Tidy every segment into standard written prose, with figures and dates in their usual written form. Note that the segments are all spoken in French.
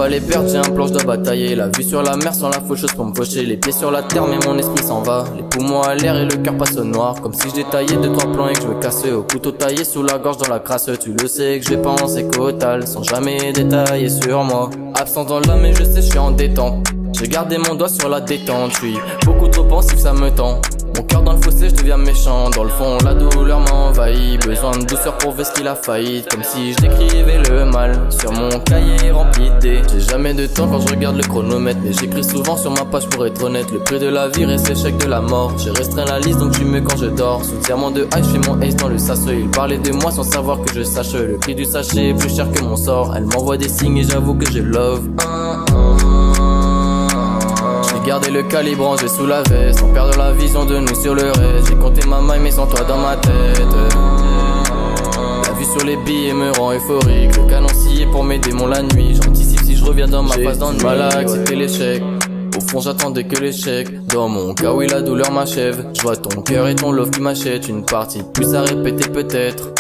balle est perdue, j'ai un plan, je dois batailler. La vue sur la mer sans la faucheuse pour me faucher. Les pieds sur la terre mais mon esprit s'en va. Les poumons à l'air et le cœur passe au noir. Comme si je détaillais 2-3 plans et que je me cassais au couteau taillé sous la gorge dans la crasse. Tu le sais que j'ai pensé qu'au tal sans jamais détailler sur moi. Absent dans l'âme mais je sais je suis en détente. J'ai gardé mon doigt sur la détente. Je suis beaucoup trop pensif, ça me tend. Mon cœur dans le fossé, je deviens méchant. Dans le fond, la douleur m'envahit. Besoin de douceur pour vesquer la faillite. Comme si je décrivais le mal sur mon cahier rempli d'idées. J'ai jamais de temps quand je regarde le chronomètre, mais j'écris souvent sur ma page pour être honnête. Le prix de la vie reste l'échec de la mort. J'ai restreint la liste donc je fume quand je dors. Sous diamant de high, je fais mon ace dans le sas. Il parlait de moi sans savoir que je sache. Le prix du sachet est plus cher que mon sort. Elle m'envoie des signes et j'avoue que je love. Gardez le calibre rangé sous la veste, on perd la vision de nous sur le reste. J'ai compté ma maille mais sans toi dans ma tête. La vue sur les billets me rend euphorique. Le canon scié pour mes démons la nuit. J'anticipe si je reviens dans ma phase d'ennui. J'ai mal à accepter l'échec. Au fond j'attendais que l'échec. Dans mon cas oui la douleur m'achève. Je vois ton cœur et ton love qui m'achète. Une partie de plus à répéter peut-être.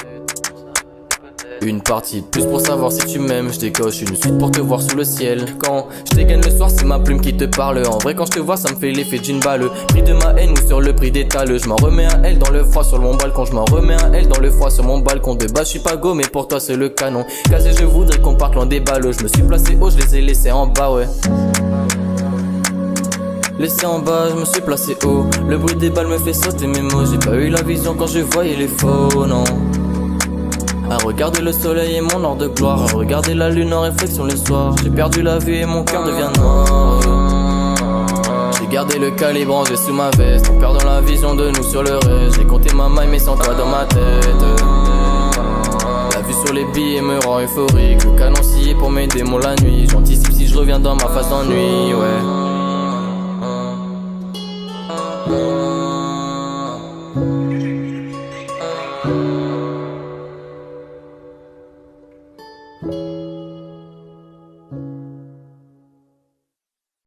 Une partie de plus pour savoir si tu m'aimes. Je décoche une suite pour te voir sous le ciel. Quand je dégaine le soir c'est ma plume qui te parle. En vrai quand je te vois ça me fait l'effet d'une balle. Prix de ma haine ou sur le prix des tales. Je m'en remets à elle dans le froid sur mon balcon. Je m'en remets à elle dans le froid sur mon balcon. De base je suis pas go mais pour toi c'est le canon. Casé je voudrais qu'on parte loin des balles. Je me suis placé haut, je les ai laissés en bas ouais. Laissé en bas, je me suis placé haut. Le bruit des balles me fait sauter mes mots. J'ai pas eu la vision quand je voyais les faux, non. À regarder le soleil et mon or de gloire. À regarder la lune en réflexion le soir. J'ai perdu la vue et mon cœur devient noir. J'ai gardé le calibre rangé sous ma veste. En perdant la vision de nous sur le reste. J'ai compté ma maille mais sans toi dans ma tête. La vue sur les billets me rend euphorique. Le canon scié pour mes démons la nuit. J'anticipe si je reviens dans ma phase d'ennui, ouais.